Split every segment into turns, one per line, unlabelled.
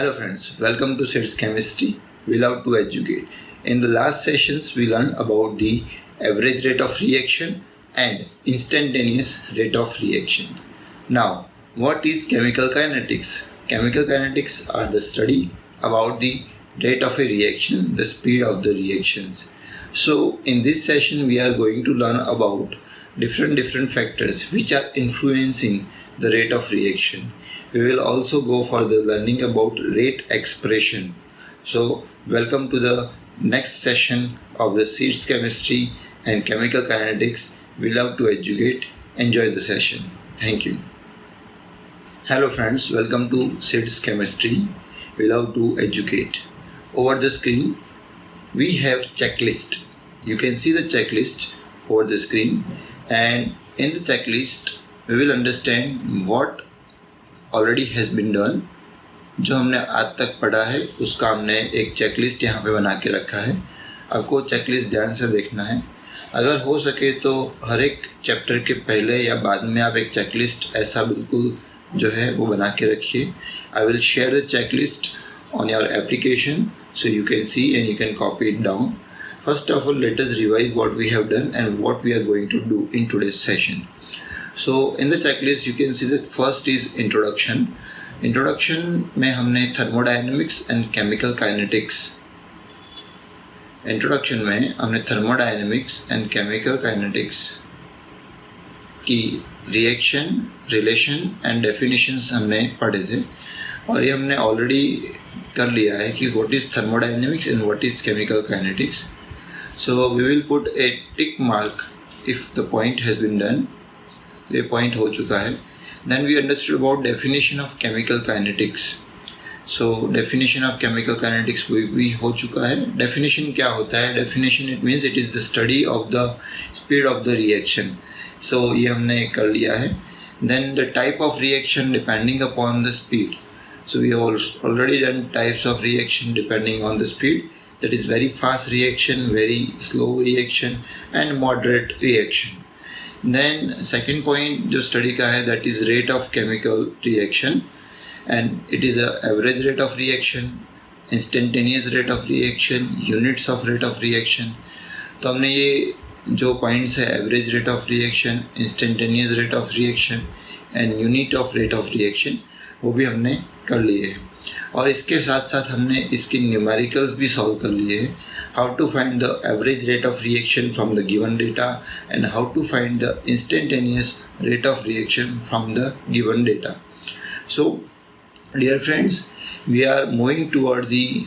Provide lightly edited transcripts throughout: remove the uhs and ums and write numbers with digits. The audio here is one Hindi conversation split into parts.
Hello friends, welcome to SIDS Chemistry. We love to educate. In the last sessions, we learned about the average rate of reaction and instantaneous rate of reaction. Now, what is chemical kinetics? Chemical kinetics are the study about the rate of a reaction, the speed of the reactions. So, in this session, we are going to learn about different factors which are influencing the rate of reaction. We will also go for the learning about rate expression. So, welcome to the next session of the SIDS Chemistry and Chemical Kinetics. We love to educate. Enjoy the session. Thank you. Hello friends, welcome to SIDS Chemistry. We love to educate. Over the screen, we have checklist. You can see the checklist over the screen, and in the checklist, we will understand what already has been done. जो हमने आज तक पढ़ा है उसका हमने एक चेकलिस्ट यहाँ पे बना के रखा है। आपको चेकलिस्ट ध्यान से देखना है। अगर हो सके तो हर एक चैप्टर के पहले या बाद में आप एक चेकलिस्ट ऐसा बिल्कुल जो है वो बना के रखिए। I will share the checklist on your application so you can see and you can copy it down. First of all, let us revise what we have done and what we are going to do in today's session. So in the checklist you can see that first is introduction. Introduction में हमने thermodynamics and chemical kinetics. Introduction में हमने thermodynamics and chemical kinetics की reaction, relation and definitions हमने पढ़े थे, और ये हमने already कर लिया है कि what is thermodynamics and what is chemical kinetics. So we will put a tick mark if the point has been done. ये पॉइंट हो चुका है. Then we understood about definition of chemical kinetics. So definition of chemical kinetics भी हो चुका है. डेफिनेशन क्या होता है? Definition it means it is the study of the speed of the reaction. So ये हमने कर लिया है. Then the type of reaction depending upon the speed. So we have already done types of reaction depending on the speed. That is very fast reaction, very slow reaction and moderate reaction. Then second point जो study का है that is rate of chemical reaction, and it is a average rate of reaction, instantaneous rate of reaction, units of rate of reaction. तो हमने ये जो points है average rate of reaction, instantaneous rate of reaction and unit of rate of reaction वो भी हमने कर लिए हैं, और इसके साथ साथ हमने इसके न्यूमेरिकल्स भी सॉल्व कर लिए हैं. How to find the average rate of reaction from the given data and how to find the instantaneous rate of reaction from the given data. So dear friends, we are moving toward the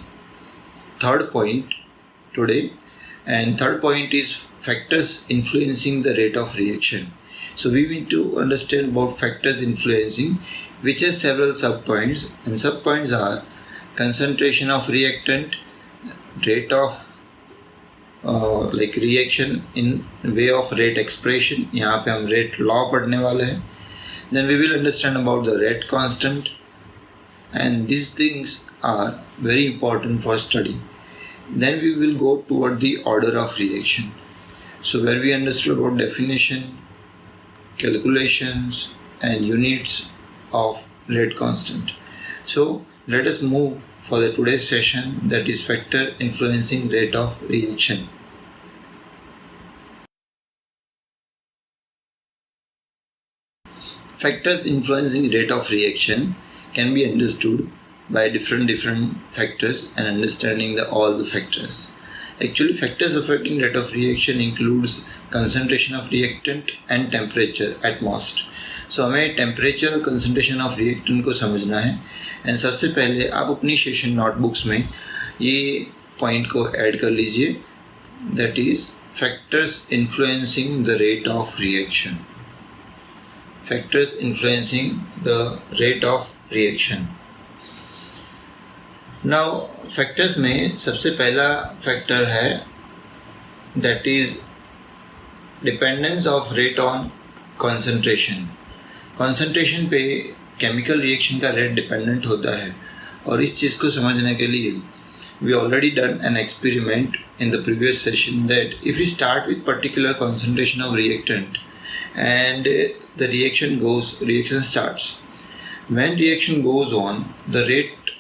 third point today, and third point is factors influencing the rate of reaction. So we need to understand about factors influencing, which has several subpoints, and subpoints are concentration of reactant, rate of like reaction in way of rate expression. यहाँ पे हम rate law पढ़ने वाले हैं. Then we will understand about the rate constant, and these things are very important for study. Then we will go toward the order of reaction. So where we understood about definition, calculations and units of rate constant. So let us move for the today's session, that is factor influencing rate of reaction. Factors influencing rate of reaction can be understood by different factors and understanding all the factors. Actually, factors affecting rate of reaction includes concentration of reactant and temperature at most. So हमें temperature और concentration of reactant को समझना है, एंड सबसे पहले आप अपनी सेशन नोटबुक्स में ये पॉइंट को ऐड कर लीजिए, that is factors influencing the rate of reaction. Factors influencing the rate of reaction. Now factors में सबसे पहला फैक्टर है that is dependence of rate on concentration. Concentration पे केमिकल रिएक्शन का रेट डिपेंडेंट होता है, और इस चीज़ को समझने के लिए we already done an experiment in the previous session that if we start with particular concentration of reactant and the reaction starts. When reaction goes on, the rate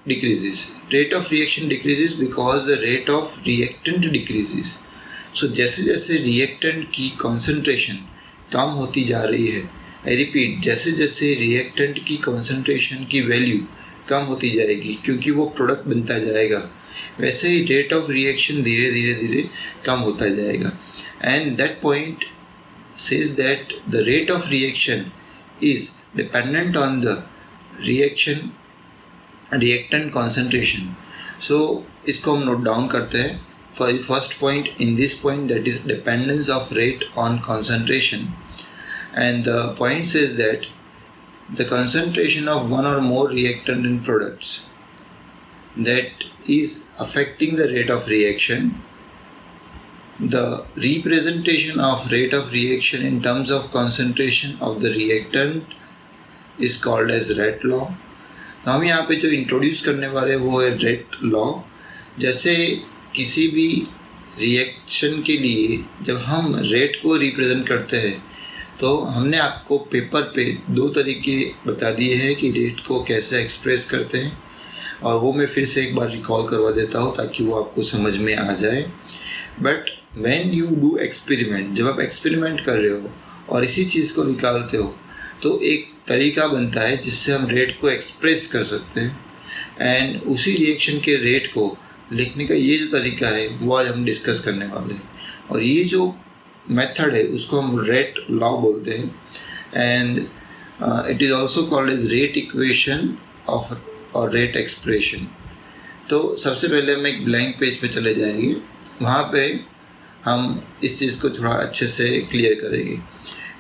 decreases. Rate of reaction decreases because the rate of reactant decreases. So जैसे जैसे reactant की concentration कम होती जा रही है, I repeat, जैसे जैसे reactant की concentration की value कम होती जाएगी क्योंकि वो product बनता जाएगा, वैसे ही rate of reaction धीरे धीरे धीरे कम होता जाएगा. And that point says that the rate of reaction is dependent on the reactant concentration. So इसको हम note down करते हैं. For the first point, in this point, that is dependence of rate on concentration, and the point says that the concentration of one or more reactant in products that is affecting the rate of reaction. The representation of rate of reaction in terms of concentration of the reactant is called as Rate law. तो हम यहाँ पे जो इंट्रोड्यूस करने वाले वो है रेट लॉ. जैसे किसी भी रिएक्शन के लिए जब हम रेट को रिप्रेजेंट करते हैं तो हमने आपको पेपर पे दो तरीके बता दिए हैं कि रेट को कैसे एक्सप्रेस करते हैं, और वो मैं फिर से एक बार रिकॉल करवा देता हूँ ताकि वो आपको समझ में आ जाए. But when you do experiment, जब आप एक्सपेरिमेंट कर रहे हो और इसी चीज़ को निकालते हो तो एक तरीका बनता है जिससे हम रेट को एक्सप्रेस कर सकते हैं. एंड उसी रिएक्शन के रेट को लिखने का ये जो तरीका है वो आज हम डिस्कस करने वाले हैं, और ये जो मेथड है उसको हम रेट लॉ बोलते हैं. And it is also called as rate equation of और रेट एक्सप्रेशन. तो सबसे पहले हम एक ब्लैंक पेज पे चले जाएंगे, वहाँ पे हम इस चीज़ को थोड़ा अच्छे से क्लियर करेंगे.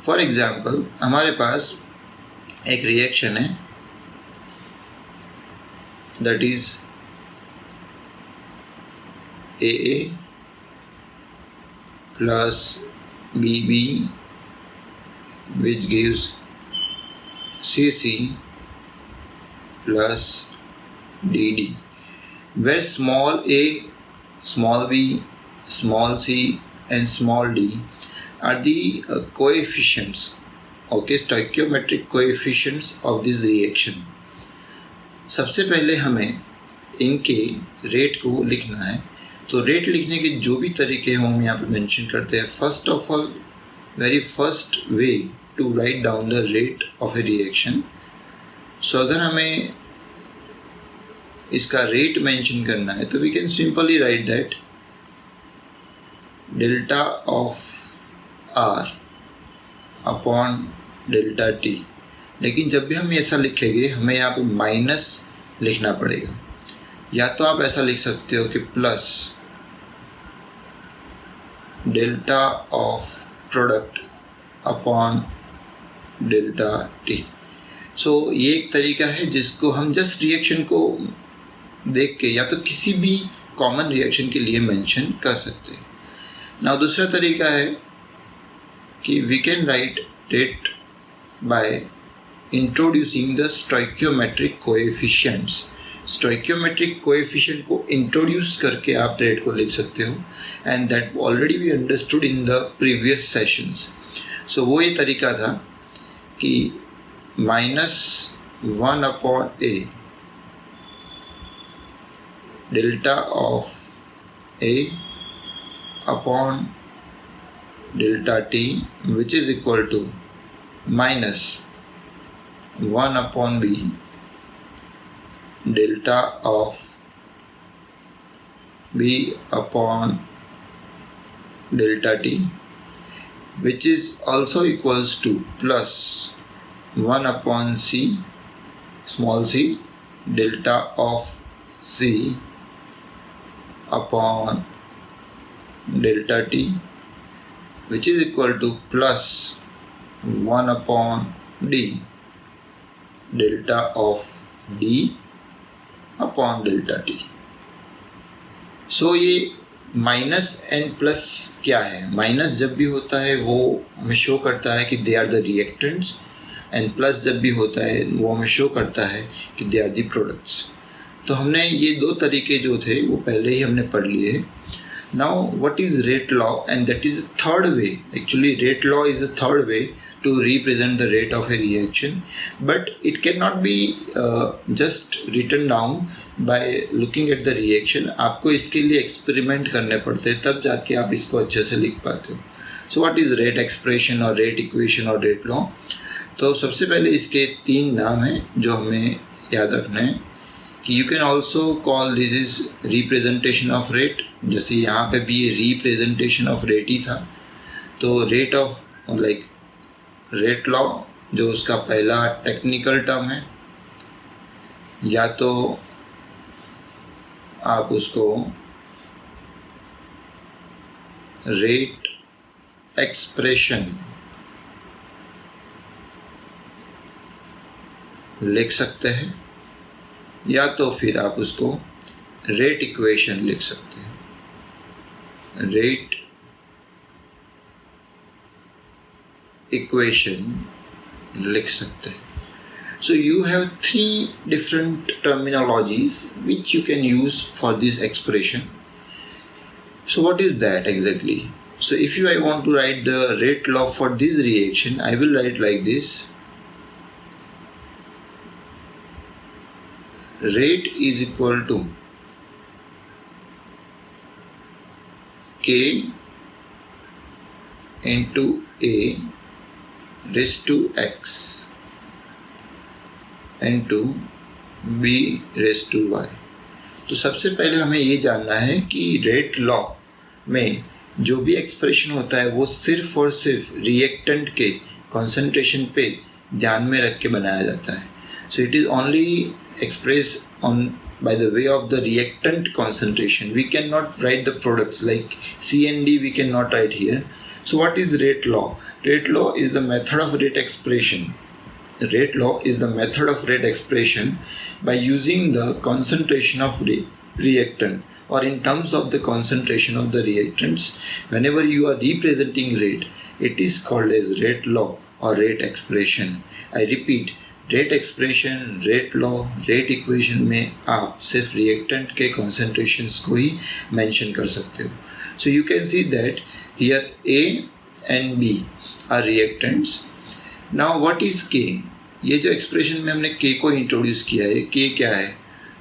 फॉर एग्ज़ाम्पल हमारे पास एक रिएक्शन है that is AA plus BB which gives CC plus DD, where small a, small b, small c and small d are the coefficients, okay, stoichiometric coefficients of this reaction. सबसे पहले हमें इनके रेट को लिखना है. तो रेट लिखने के जो भी तरीके हैं हम यहाँ पे मेंशन करते हैं. First of all, very first way to write down the rate of a reaction. So अगर हमें इसका रेट मेंशन करना है तो we can simply write that delta of R upon delta T. लेकिन जब भी हम ऐसा लिखेंगे हमें यहाँ पे माइनस लिखना पड़ेगा, या तो आप ऐसा लिख सकते हो कि plus delta of product upon delta T. So ये एक तरीका है जिसको हम जस्ट रिएक्शन को देख के या तो किसी भी कॉमन रिएक्शन के लिए मेंशन कर सकते हैं. नाउ दूसरा तरीका है कि we can write rate by introducing the stoichiometric coefficients. Stoichiometric coefficient को इंट्रोड्यूस करके आप रेट को लिख सकते हो, and that already we understood in the previous sessions. So वो ये तरीका था कि -1 upon A delta of A upon delta T which is equal to -1 upon B delta of b upon delta t, which is also equals to plus 1 upon c, small c, delta of c upon delta t, which is equal to plus 1 upon d, delta of d upon delta T. So ये माइनस एंड प्लस क्या है? माइनस जब भी होता है वो हमें शो करता है कि they are the reactants, and plus जब भी होता है वो हमें शो करता है कि दे आर द प्रोडक्ट्स. तो हमने ये दो तरीके जो थे वो पहले ही हमने पढ़ लिए. Now what is rate law, and that is third way. Actually rate law is a third way to represent the rate of a reaction, but it cannot be just written down by looking at the reaction. आपको इसके लिए एक्सपेरिमेंट करने पड़ते हैं, तब जाके आप इसको अच्छे से लिख पाते हो. So what is rate expression और रेट इक्वेशन और रेट लॉ? तो सबसे पहले इसके 3 नाम हैं जो हमें याद रखना है कि you can also call this is representation of rate. जैसे यहाँ पे भी ये रिप्रेजेंटेशन ऑफ रेट ही था, तो rate of like rate law जो उसका पहला टेक्निकल टर्म है, या तो आप उसको रेट एक्सप्रेशन लिख सकते हैं, या तो फिर आप उसको रेट इक्वेशन लिख सकते हैं. रेट इक्वेशन लिख सकते हैं. So you have 3 different terminologies which you can use for this expression. So what is that exactly? So if I want to write the rate law for this reaction, I will write like this. Rate is equal to K into A raised to X into B raised to Y. तो सबसे पहले हमें ये जानना है कि रेट लॉ में जो भी एक्सप्रेशन होता है वो सिर्फ और सिर्फ रिएक्टेंट के कॉन्सेंट्रेशन पे ध्यान में रख के बनाया जाता है. So it is only express on by the way of the reactant concentration. We cannot write the products like C and D, we cannot write here. So what is rate law? Rate law is the method of rate expression. Rate law is the method of rate expression by using the concentration of reactant, or in terms of the concentration of the reactants. Whenever you are representing rate, it is called as rate law or rate expression. I repeat, rate expression, rate law, rate equation में आप सिर्फ रिएक्टेंट के कॉन्सेंट्रेशंस को ही मेंशन कर सकते हो. So you can see that here A and B are reactants. Now what is K? ये जो एक्सप्रेशन में हमने के को इंट्रोड्यूस किया है, के क्या है?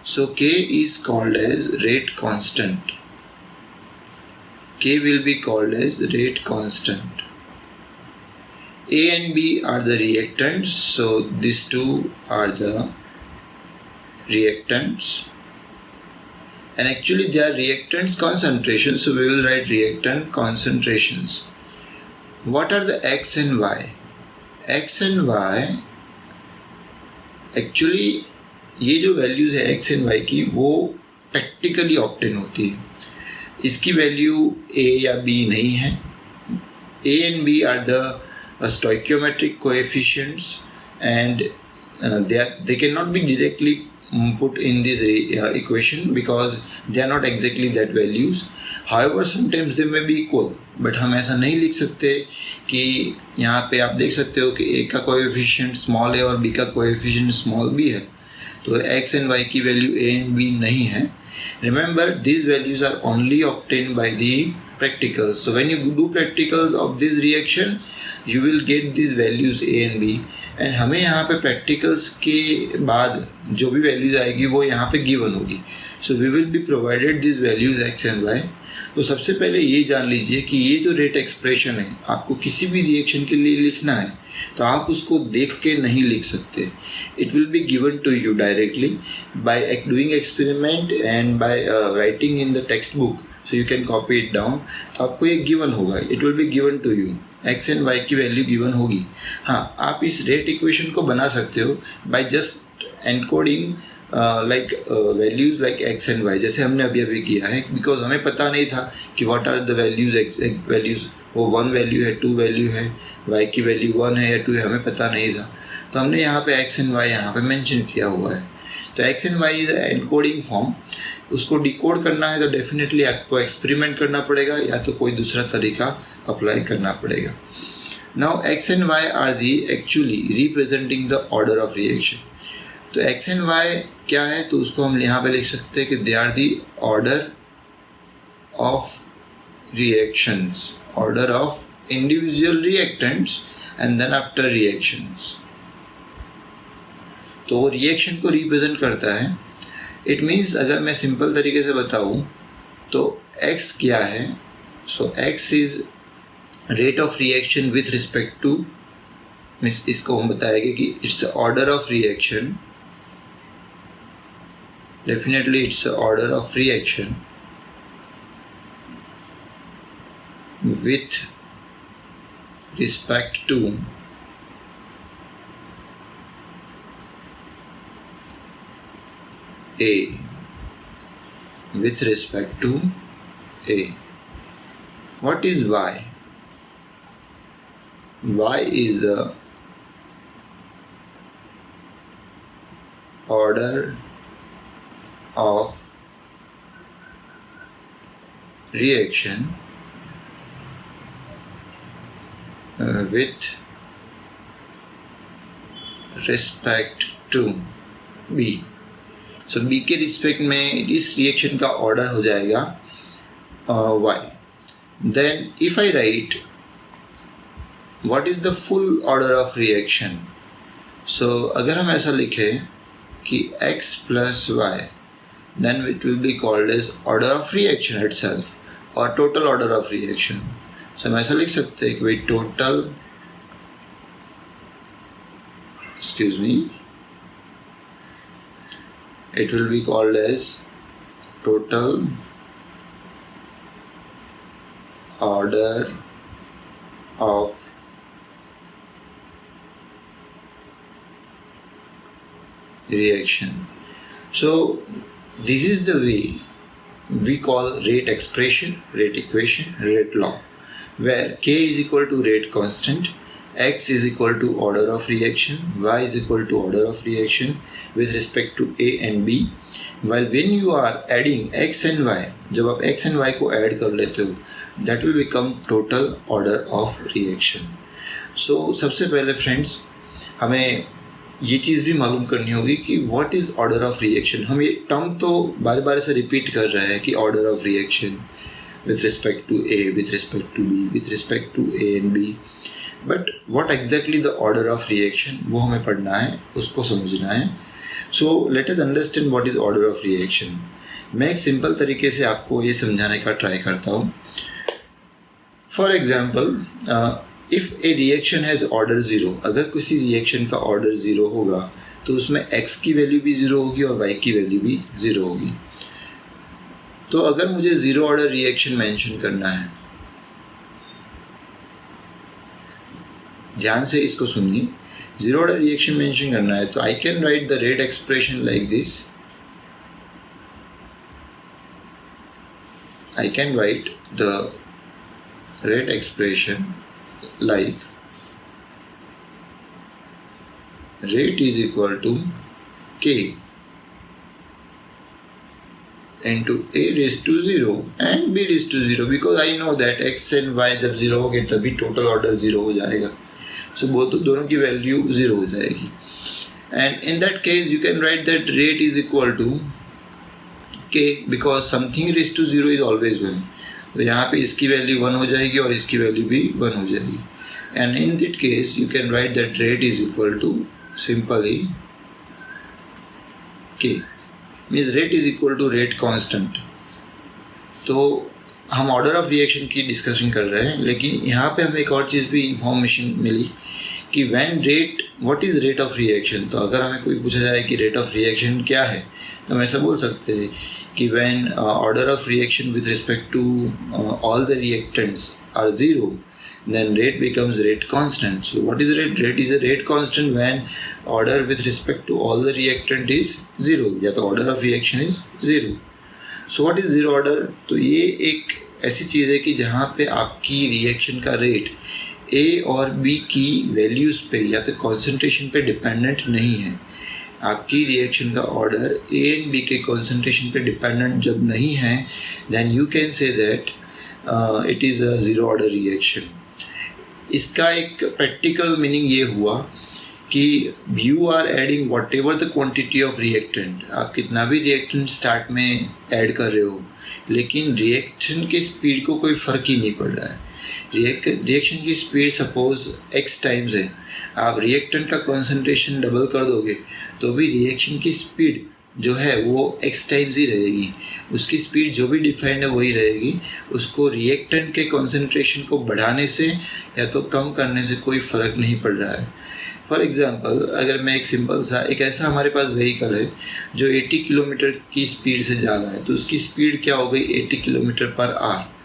So K is called as rate constant. K will be called as rate constant. A and B are the reactants, so these two are the reactants, and actually they are reactants concentrations, so we will write reactant concentrations. What are the X and Y? X and Y actually ये जो वैल्यूज है X and Y की, वो प्रैक्टिकली ऑब्टेन होती है. इसकी वैल्यू A या B नहीं है. A and B are the stoichiometric coefficients, and they cannot be directly put in this equation because they are not exactly that values. However, sometimes they may be equal, but हम ऐसा नहीं लिख सकते कि यहाँ पे आप देख सकते हो कि A का कोएफिशिएंट स्मॉल है और B का कोएफिशिएंट स्मॉल B है, तो X and Y की वैल्यू A and B नहीं है. Remember, these values are only obtained by the practicals. So when you do practicals of this reaction, you will get these values A and B, and हमें यहाँ पे practicals के बाद जो भी values आएगी वो यहाँ पे given होगी. So we will be provided these values X and Y. तो सबसे पहले ये जान लीजिए कि ये जो रेट एक्सप्रेशन है, आपको किसी भी रिएक्शन के लिए लिखना है तो आप उसको देख के नहीं लिख सकते. It will be given to you directly by doing experiment and by writing in the textbook. So you can copy it down. तो आपको ये गिवन होगा, it will be given to you. X and Y की वैल्यू गिवन होगी. हाँ, आप इस रेट इक्वेशन को बना सकते हो by just encoding like values like X and Y, जैसे हमने अभी अभी किया है. बिकॉज हमें पता नहीं था कि what are the values. Exact values वो 1 वैल्यू है, 2 वैल्यू है, वाई की वैल्यू 1 है या 2 है, हमें पता नहीं था. तो हमने यहाँ पे एक्स एंड वाई यहाँ पे मेंशन किया हुआ है. तो X and Y is encoding form. उसको डिकोड करना है तो डेफिनेटली आपको एक्सपेरिमेंट करना पड़ेगा या तो कोई दूसरा तरीका अप्लाई करना पड़ेगा. Now X and Y are the actually representing the order of reaction. तो एक्स एंड वाई क्या है, तो उसको हम यहाँ पे लिख सकते हैं कि they are the order of reactions, order of individual reactants and then after reactions. तो रिएक्शन को रिप्रेजेंट करता है. इट मीन्स अगर मैं सिंपल तरीके से बताऊँ तो x क्या है, so x is rate of reaction with respect to, means इसको हम बताएंगे कि it's order of reaction. Definitely it's order of reaction with respect to A, with respect to A. What is Y? Y is the order of reaction with respect to B. So B के रिस्पेक्ट में इस रिएक्शन का ऑर्डर हो जाएगा Y. Then if I write what is the full order of reaction, so अगर हम ऐसा लिखें कि x plus y, then it will be called as order of reaction itself or total order of reaction. So हम ऐसा लिख सकते हैं कि भाई total, excuse me, it will be called as total order of reaction. So this is the way we call rate expression, rate equation, rate law, where k is equal to rate constant, x is equal to order of reaction, y is equal to order of reaction with respect to A and B. While when you are adding x and y, जब आप x and y को add कर लेते हो, that will become total order of reaction. So सबसे पहले friends हमें ये चीज़ भी मालूम करनी होगी कि what is order of reaction. हम ये टर्म तो बार बार से रिपीट कर रहे हैं कि order of reaction with respect to A, with respect to B, with respect to A and B. But what exactly the order of reaction, वो हमें पढ़ना है, उसको समझना है. So let us understand what is order of reaction. मैं एक सिंपल तरीके से आपको ये समझाने का ट्राई करता हूँ. For example, if a reaction has order 0, अगर किसी रिएक्शन का ऑर्डर 0 होगा तो उसमें x की वैल्यू भी 0 होगी और y की वैल्यू भी 0 होगी. तो अगर मुझे ज़ीरो ऑर्डर रिएक्शन मेंशन करना है, ध्यान से इसको सुनिए, ज़ीरो ऑर्डर रिएक्शन मेंशन करना है तो I can write the rate expression like this. I can write the rate expression like rate is equal to k into a raised to 0 and b raised to 0, because I know that x and y जब 0 हो गए तभी टोटल ऑर्डर 0 हो जाएगा. सो दोनों की वैल्यू 0 हो जाएगी. And in that case you can write that rate is equal to k, because something raised to 0 is always 1. तो यहाँ पे इसकी वैल्यू 1 हो जाएगी और इसकी वैल्यू भी 1 हो जाएगी. And in that case you can write that rate is equal to simply k, means rate is equal to rate constant. तो हम ऑर्डर ऑफ रिएक्शन की डिस्कशन कर रहे हैं, लेकिन यहाँ पे हमें एक और चीज़ भी इंफॉर्मेशन मिली कि when rate, what is rate of reaction. तो अगर हमें कोई पूछा जाए कि रेट ऑफ रिएक्शन क्या है तो हम ऐसा बोल सकते हैं कि when order of reaction with respect to all the reactants are 0, then rate becomes rate constant. So what is rate? Rate is a rate constant when order with respect to all the reactant is 0, या तो order of reaction is 0. So what is zero order? तो ये एक ऐसी चीज़ है कि जहाँ पे आपकी रिएक्शन का रेट A और B की वैल्यूज़ पे या तो कॉन्सेंट्रेशन पे डिपेंडेंट नहीं है. आपकी रिएक्शन का ऑर्डर A एंड B के कॉन्सेंट्रेशन पे डिपेंडेंट जब नहीं है, then you can say that it is a zero order reaction. इसका एक प्रैक्टिकल मीनिंग ये हुआ कि you are adding whatever the quantity of reactant. आप कितना भी रिएक्टेंट स्टार्ट में ऐड कर रहे हो, लेकिन रिएक्शन के स्पीड को कोई फ़र्क ही नहीं पड़ रहा है. रिएक्शन की स्पीड सपोज x टाइम्स है, आप रिएक्टेंट का कॉन्सेंट्रेशन डबल कर दोगे तो भी रिएक्शन की स्पीड जो है वो x टाइम्स ही रहेगी, उसकी स्पीड जो भी डिफाइंड है वही रहेगी। उसको रिएक्टेंट के कॉन्सेंट्रेशन को बढ़ाने से या तो कम करने से कोई फ़र्क नहीं पड़ रहा है। फॉर एग्ज़ाम्पल, अगर मैं एक ऐसा हमारे पास व्हीकल है जो 80 किलोमीटर की स्पीड से ज़्यादा है, तो उसकी स्पीड क्या हो गई 80 किलोमीटर पर आवर।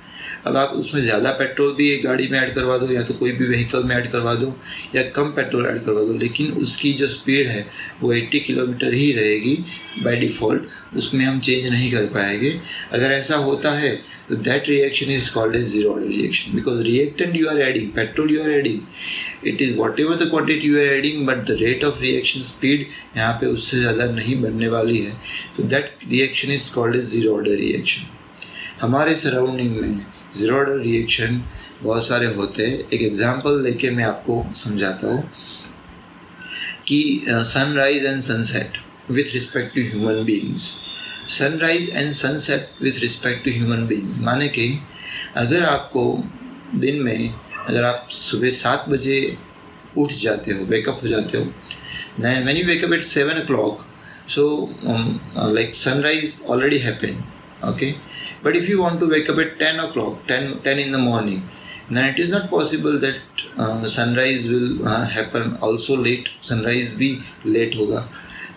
अब आप उसमें ज़्यादा पेट्रोल भी एक गाड़ी में ऐड करवा दो या तो कोई भी व्हीकल में ऐड करवा दो या कम पेट्रोल ऐड करवा दो, लेकिन उसकी जो स्पीड है वो 80 किलोमीटर ही रहेगी बाय डिफ़ॉल्ट, उसमें हम चेंज नहीं कर पाएंगे। अगर ऐसा होता है तो that reaction is called as zero order reaction, because reactant you are adding, petrol you are adding, it is whatever the quantity you are adding, but the rate of reaction speed यहाँ पे उससे ज़्यादा नहीं बनने वाली है। तो that reaction is called as zero order reaction. हमारे सराउंडिंग में ज़ीरो ऑर्डर रिएक्शन बहुत सारे होते हैं। एक एग्जांपल लेके मैं आपको समझाता हूँ कि sunrise and sunset with respect to human beings. Sunrise and sunset with respect to human beings माने कि अगर आपको दिन में अगर आप सुबह 7 बजे उठ जाते हो, वेकअप हो जाते हो, then when you wake up at 7 o'clock, so like sunrise already happened, okay, but if you want to wake up at 10 o'clock, 10 in the morning, then it is not possible that sunrise will happen also late, sunrise भी late होगा।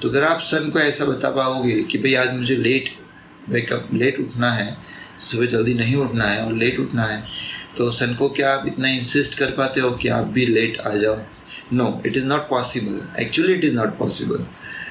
तो अगर आप सन को ऐसा बता पाओगे कि भाई आज मुझे लेट उठना है, सुबह जल्दी नहीं उठना है और लेट उठना है, तो सन को क्या आप इतना इंसिस्ट कर पाते हो कि आप भी लेट आ जाओ? No, it is not possible, actually it is not possible.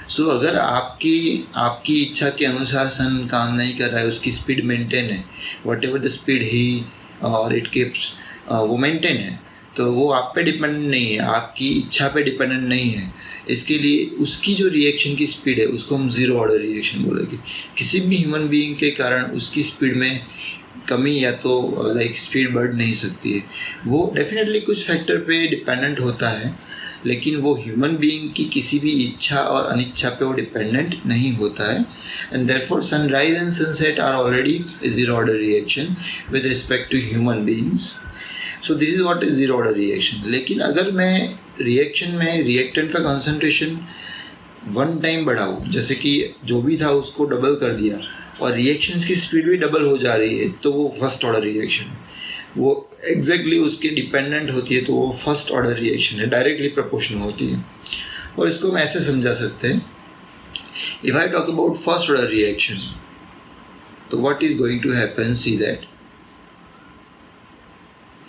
So अगर आपकी इच्छा के अनुसार सन काम नहीं कर रहा है, उसकी स्पीड मेंटेन है, वट एवर द स्पीड ही और इट कीप्स वो मेंटेन है, तो वो आप पे डिपेंडेंट नहीं है, आपकी इच्छा पे डिपेंडेंट नहीं है। इसके लिए उसकी जो रिएक्शन की स्पीड है उसको हम ज़ीरो ऑर्डर रिएक्शन बोलेंगे। किसी भी ह्यूमन बीइंग के कारण उसकी स्पीड में कमी या तो लाइक स्पीड बढ़ नहीं सकती है। वो डेफिनेटली कुछ फैक्टर पे डिपेंडेंट होता है, लेकिन वो ह्यूमन बीइंग की किसी भी इच्छा और अनिच्छा पे वो डिपेंडेंट नहीं होता है। And therefore sunrise and sunset are already zero order reaction with respect to human beings. So this is what is zero order reaction. लेकिन अगर मैं रिएक्शन में रिएक्टेंट का कंसंट्रेशन 1 टाइम बढ़ाऊँ, जैसे कि जो भी था उसको डबल कर दिया और रिएक्शंस की स्पीड भी डबल हो जा रही है, तो वो फर्स्ट ऑर्डर रिएक्शन, वो एग्जैक्टली उसके डिपेंडेंट होती है, तो वो फर्स्ट ऑर्डर रिएक्शन है, डायरेक्टली प्रोपोर्शनल होती है। और इसको हम ऐसे समझा सकते हैं, if I talk about first order reaction, तो what is going to happen, see that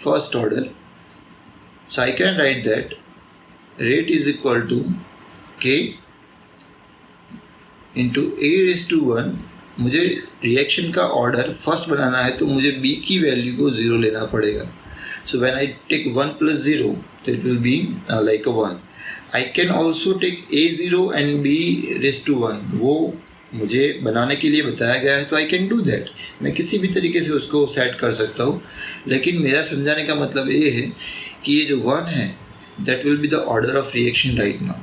first order, so I can write that rate is equal to k into a⁻1। मुझे रिएक्शन का ऑर्डर फर्स्ट बनाना है तो मुझे b की वैल्यू को 0 लेना पड़ेगा। सो व्हेन आई टेक 1 + 0 तो it will be like 1। I can also take a0 and b⁻1, वो मुझे बनाने के लिए बताया गया है, तो आई कैन डू दैट। मैं किसी भी तरीके से उसको सेट कर सकता हूँ, लेकिन मेरा समझाने का मतलब ये है कि ये जो 1 है that will be the order of reaction right now.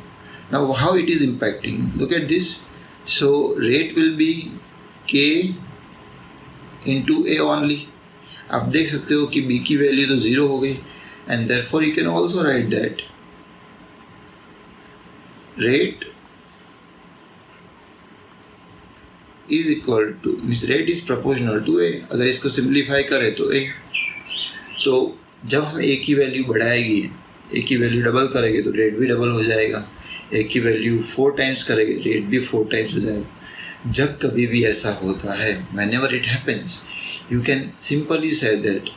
Now how it is impacting, look at this. So rate will be k into A only. आप देख सकते हो कि b की वैल्यू तो 0 हो गई, and therefore you can also write that rate is equal to, means rate is proportional to a। अगर इसको सिंप्लीफाई करें तो a, तो जब हम a की वैल्यू बढ़ाएगी, a की वैल्यू डबल करेंगे तो रेट भी डबल हो जाएगा, a की वैल्यू 4 टाइम्स करेंगे रेट भी 4 टाइम्स हो जाएगा। जब कभी भी ऐसा होता है, whenever it happens, you can simply say that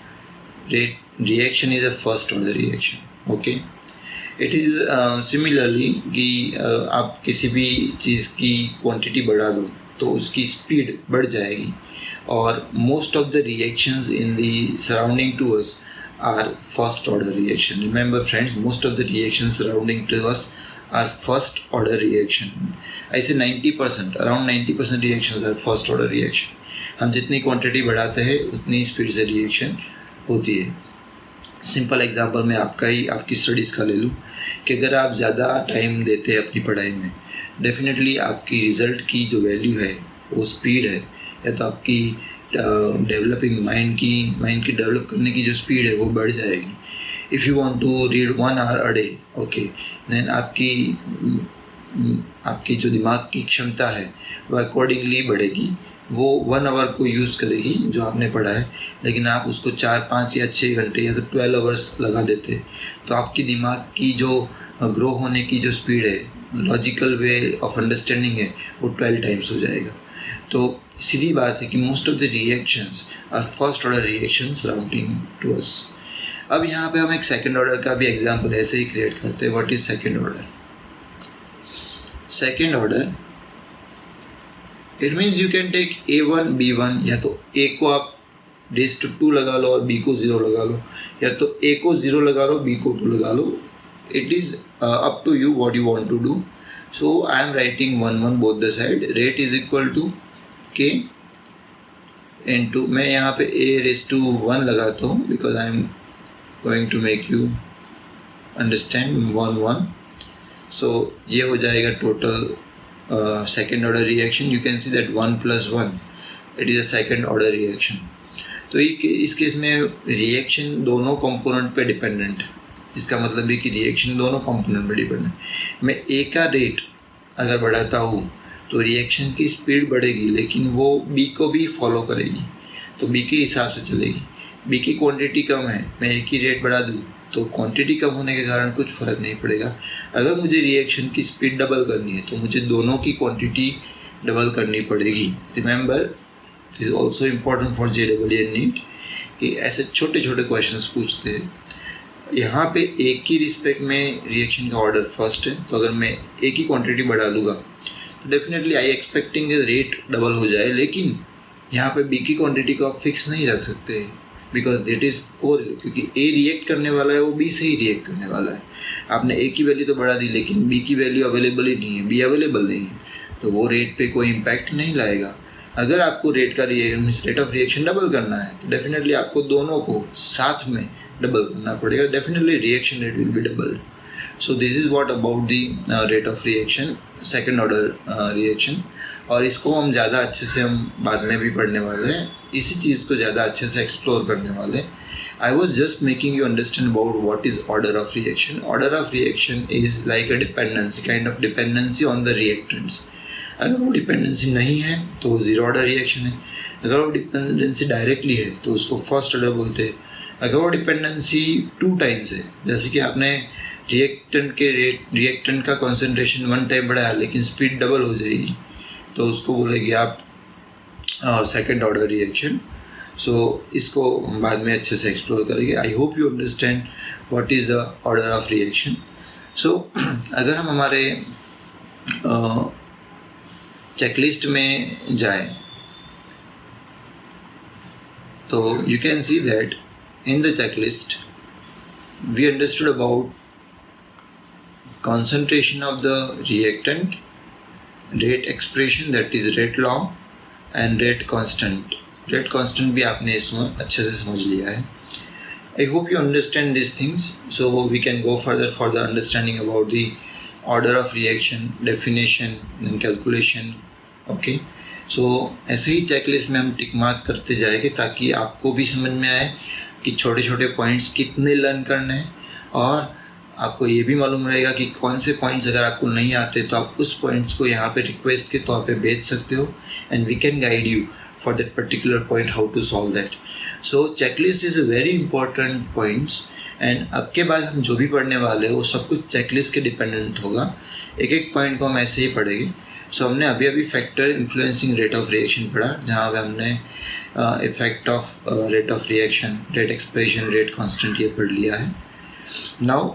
reaction is a first order reaction, okay? It is similarly कि आप किसी भी चीज़ की क्वांटिटी बढ़ा दो तो उसकी स्पीड बढ़ जाएगी, और most of the reactions in the surrounding to us are first order reaction. Remember friends, most of the reactions surrounding to us are first order reaction. I say 90%, around 90% reactions are first order reaction. हम जितनी क्वांटिटी बढ़ाते हैं उतनी स्पीड से रिएक्शन होती है। सिंपल एग्जांपल मैं आपकी स्टडीज़ का ले लूँ कि अगर आप ज़्यादा टाइम देते हैं अपनी पढ़ाई में, डेफिनेटली आपकी रिज़ल्ट की जो वैल्यू है वो स्पीड है, या तो आपकी डेवलपिंग माइंड की डेवलप करने की जो स्पीड है वो बढ़ जाएगी. If you want to read 1 hour a day, okay, then आपकी जो दिमाग की क्षमता है वो अकॉर्डिंगली बढ़ेगी. वो 1 hour को यूज़ करेगी जो आपने पढ़ा है, लेकिन आप उसको 4, 5 या 6 घंटे या तो 12 hours लगा देते तो आपकी दिमाग की जो ग्रो होने की जो स्पीड है, लॉजिकल वे ऑफ अंडरस्टैंडिंग है, वो 12 times हो जाएगा. तो सीधी बात है कि most of the reactions are first order reactions surrounding to us. अब यहाँ पे हम एक सेकंड ऑर्डर का भी एग्जांपल ऐसे ही क्रिएट करते हैं. What is second order? Second order it means you can take A1 B1, या तो A को आप (2) लगा लो और B को 0 लगा लो, या तो A को 0 लगा लो, B को 2 लगा लो. It is up to you what you want to do. So I am writing 1 1 both the side. Rate is equal to K into, मैं यहाँ पे A1 लगाता हूँ because I am going to make you understand 1 1. So ये हो जाएगा total second order reaction. You can see that 1 + 1 it is a second order reaction. तो इस केस में रिएक्शन दोनों कंपोनेंट पे डिपेंडेंट है. इसका मतलब है कि रिएक्शन दोनों कंपोनेंट पे डिपेंडेंट है. मैं A का रेट अगर बढ़ाता हूँ तो रिएक्शन की स्पीड बढ़ेगी, लेकिन वो B को भी फॉलो करेगी, तो B के हिसाब से चलेगी. B की क्वांटिटी कम है, मैं A की रेट बढ़ा दूँ तो क्वांटिटी कम होने के कारण कुछ फ़र्क नहीं पड़ेगा. अगर मुझे रिएक्शन की स्पीड डबल करनी है तो मुझे दोनों की क्वांटिटी डबल करनी पड़ेगी. Remember, this is also important for JEE and NEET कि ऐसे छोटे छोटे क्वेश्चंस पूछते हैं. यहाँ पे A की रिस्पेक्ट में रिएक्शन का ऑर्डर फर्स्ट है, तो अगर मैं A की क्वांटिटी बढ़ा लूँगा तो definitely I expecting rate double हो जाए. लेकिन यहाँ पे B की क्वांटिटी को आप फिक्स नहीं रख सकते बिकॉज दैट इज़ कोर, क्योंकि A रिएक्ट करने वाला है वो B से ही रिएक्ट करने वाला है. आपने A की वैल्यू तो बढ़ा दी लेकिन B की वैल्यू अवेलेबल ही नहीं है, B अवेलेबल नहीं है, तो वो रेट पे कोई इम्पैक्ट नहीं लाएगा. अगर आपको रेट ऑफ रिएक्शन डबल करना है तो डेफिनेटली आपको दोनों को साथ में डबल करना पड़ेगा. Definitely reaction rate will be double. So this is what about the rate of reaction, second order reaction. और इसको हम ज़्यादा अच्छे से हम बाद में भी पढ़ने वाले हैं, इसी चीज़ को ज़्यादा अच्छे से एक्सप्लोर करने वाले हैं. I was just making you understand about what is order of reaction. Order of reaction is like a dependency, kind of dependency on the reactants. अगर वो डिपेंडेंसी नहीं है तो वो ज़ीरो ऑर्डर रिएक्शन है. अगर वो डिपेंडेंसी डायरेक्टली है तो उसको फर्स्ट ऑर्डर बोलते हैं. अगर वो डिपेंडेंसी 2 times है, जैसे कि आपने रिएक्टेंट का कॉन्सेंट्रेशन 1 time बढ़ाया लेकिन स्पीड डबल हो जाएगी, तो उसको बोलेगी आप सेकेंड ऑर्डर रिएक्शन. सो इसको हम बाद में अच्छे से एक्सप्लोर करेंगे. I hope you understand what is the order of reaction. So अगर हम हमारे चेकलिस्ट में जाए तो you can see that in the checklist we understood about concentration of the reactant, rate expression that is rate law and rate constant. Rate constant भी आपने इसमें अच्छे से समझ लिया है. I hope you understand these things, so we can go further for the understanding about the order of reaction, definition and calculation. Okay, so ऐसे ही चेकलिस्ट में हम टिक मार्क करते जाएंगे ताकि आपको भी समझ में आए कि छोटे छोटे पॉइंट्स कितने लर्न करने हैं, और आपको ये भी मालूम रहेगा कि कौन से पॉइंट्स अगर आपको नहीं आते तो आप उस पॉइंट्स को यहाँ पे रिक्वेस्ट के तौर पे भेज सकते हो and we can guide you for that particular point how to solve that. So checklist is a very important points and अब के बाद हम जो भी पढ़ने वाले हैं वो सब कुछ चेकलिस्ट के डिपेंडेंट होगा. एक एक पॉइंट को हम ऐसे ही पढ़ेंगे. सो हमने अभी factor influencing rate of reaction पढ़ा, जहाँ पे हमने effect of rate of reaction, rate expression, rate constant ये पढ़ लिया है. Now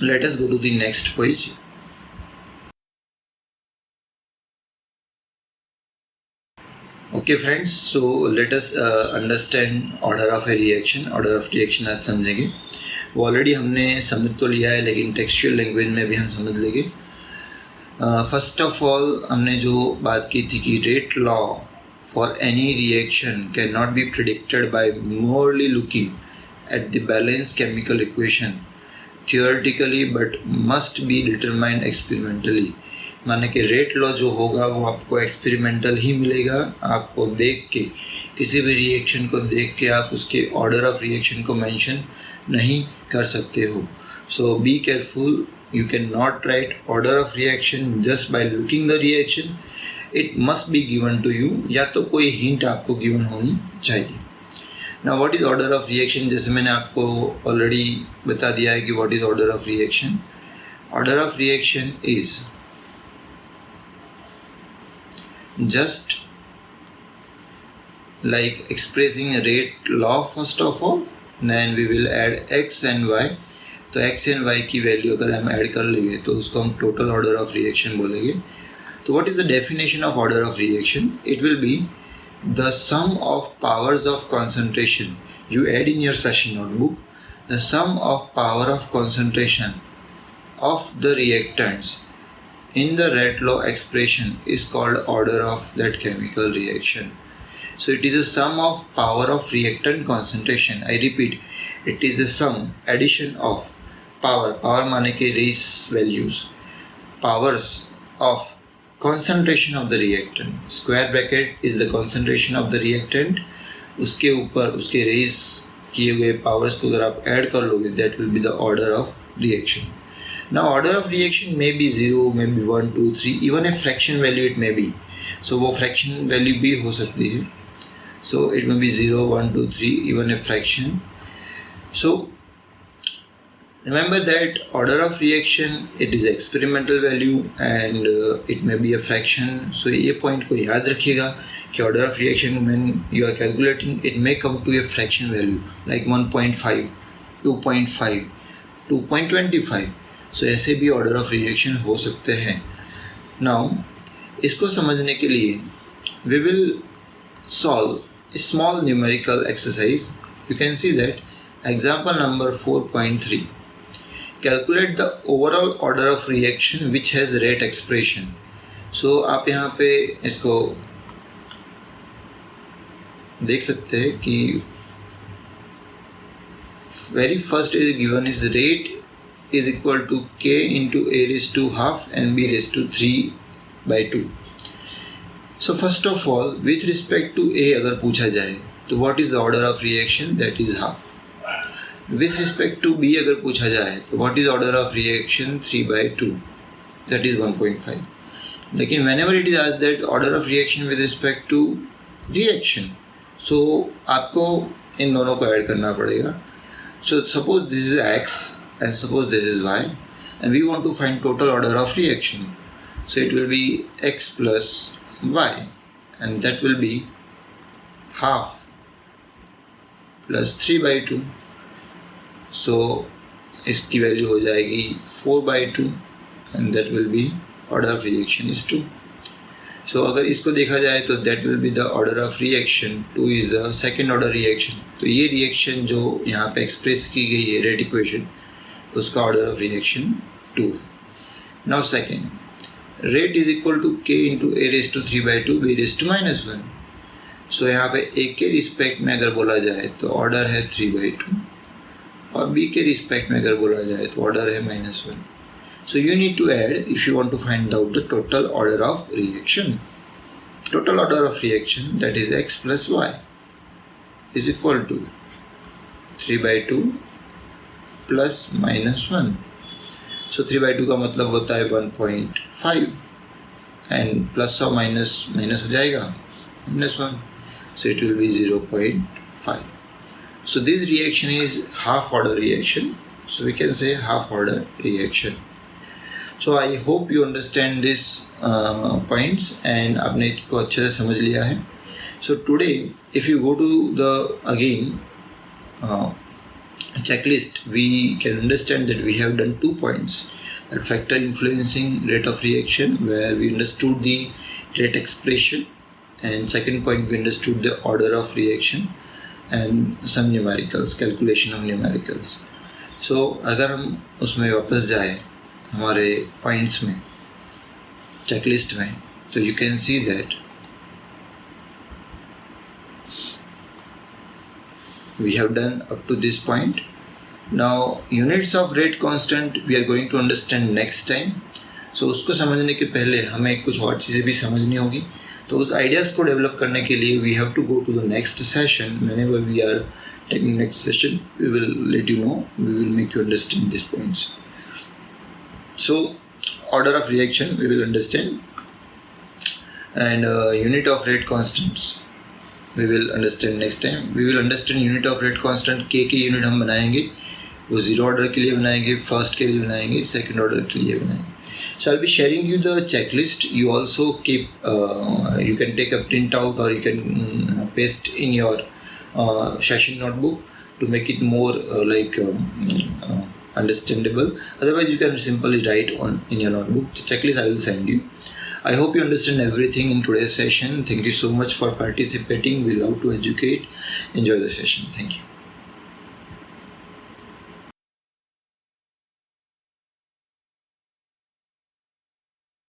let us go to the next page. Okay friends, so let us understand order of a reaction. Order of reaction आज समझेंगे. वो ऑलरेडी हमने समझ तो लिया है लेकिन टेक्सचुअल लैंग्वेज में भी हम समझ लेंगे. फर्स्ट ऑफ ऑल हमने जो बात की थी कि rate law for any reaction cannot be predicted by merely looking at the balanced chemical equation theoretically but must be determined experimentally. माने कि रेट लॉ जो होगा वो आपको एक्सपेरिमेंटल ही मिलेगा। आपको देख के, किसी भी रिएक्शन को देख के आप उसके ऑर्डर ऑफ रिएक्शन को मेंशन नहीं कर सकते हो। So be careful, you cannot write order of reaction just by looking the reaction. It must be given to you, या तो कोई hint आपको given होनी चाहिए। Now what is order of reaction? जैसे मैंने आपको already बता दिया है कि what is order of reaction. Order of reaction is just like expressing a rate law first of all, then we will add x and y. तो x एंड y की वैल्यू अगर हम ऐड कर लेंगे तो उसको हम टोटल ऑर्डर ऑफ रिएक्शन बोलेंगे। तो what is the definition of order of reaction? It will be the sum of powers of concentration you add in your session notebook, the sum of power of concentration of the reactants in the rate law expression is called order of that chemical reaction. So it is a sum of power of reactant concentration. I repeat, it is the sum, addition of power माने के raise values, powers of concentration of the reactant. Square bracket is the concentration of the reactant. उसके ऊपर उसके raise किए हुए powers को अगर आप add कर लोगे, that will be the order of reaction. Now order of reaction may be 0, may be 1, 2, 3, even a fraction value it may be. So वो fraction value भी हो सकती है. So it may be 0, 1, 2, 3, even a fraction. So remember that order of reaction, it is experimental value and it may be a fraction. So ये point को याद रखिएगा कि order of reaction when you are calculating, it may come to a fraction value like 1.5, 2.5, 2.25. सो ऐसे भी ऑर्डर ऑफ रिएक्शन हो सकते हैं। नाउ इसको समझने के लिए we will solve small numerical exercise. You can see that example number 4.3, calculate the overall order of reaction which has rate expression. So आप यहाँ पे इसको देख सकते हैं कि very first is given is rate is equal to k into a raised to half and b raised to 3 by 2. So first of all, with respect to a अगर पूछा जाए तो what is the order of reaction? That is half. With respect to b अगर पूछा जाए तो what is order of reaction? 3 by 2. That is 1.5. लेकिन whenever it is asked that order of reaction with respect to reaction, so आपको इन दोनों को ऐड करना पड़ेगा। So suppose this is x and suppose this is y and we want to find total order of reaction. So it will be x plus y and that will be half plus 3 by 2. So इसकी वैल्यू हो जाएगी 4 by 2 and that will be order of reaction is 2. So अगर इसको देखा जाए तो that will be the order of reaction. 2 is the second order reaction. तो ये रिएक्शन जो यहाँ पे एक्सप्रेस की गई है रेट इक्वेशन, उसका ऑर्डर ऑफ रिएक्शन 2 है। Now second, rate is equal to k into a raise to 3 by 2 b raise to -1। So यहाँ पे a के रिस्पेक्ट में अगर बोला जाए तो ऑर्डर है 3 बाई 2 और b के रिस्पेक्ट में अगर बोला जाए तो ऑर्डर है -1। So you need to add if you want to find out the total order of reaction. Total order of reaction that is x plus y is equal to 3 by 2 plus -1। So 3 by 2 का मतलब होता है 1.5 एंड प्लस और माइनस माइनस हो जाएगा -1, so it will be 0.5। So this reaction is half order reaction, so we can से half order reaction. So I hope you understand this points and आपने इसको अच्छे से समझ लिया है। So today if you go to the again checklist, we can understand that we have done 2 points, that factor influencing rate of reaction where we understood the rate expression, and second point we understood the order of reaction and some numericals, calculation of numericals. So अगर हम उसमें वापस जाए हमारे points में checklist में, तो you can see that we have done up to this point. Now units of rate constant we are going to understand next time. सो उसको समझने के पहले हमें कुछ और चीज़ें भी समझनी होगी. तो उस आइडियाज़ को डेवलप करने के लिए we have to go to the next session. Whenever we are taking next session, we will let you know, we will make you understand these points. So order of reaction we will understand, and unit of rate constants we will understand next time. We will understand unit of rate constant. K के यूनिट हम बनाएंगे, वो जीरो ऑर्डर के लिए बनाएंगे, फर्स्ट के लिए बनाएंगे, सेकंड ऑर्डर के लिए बनाएंगे. So I'll be sharing you the checklist. You also keep you can take a printout or you can paste in your session notebook to make it more understandable. Otherwise you can simply write on in your notebook. The checklist I will send you. I hope you understand everything in today's session. Thank you so much for participating. We love to educate. Enjoy the session. Thank you.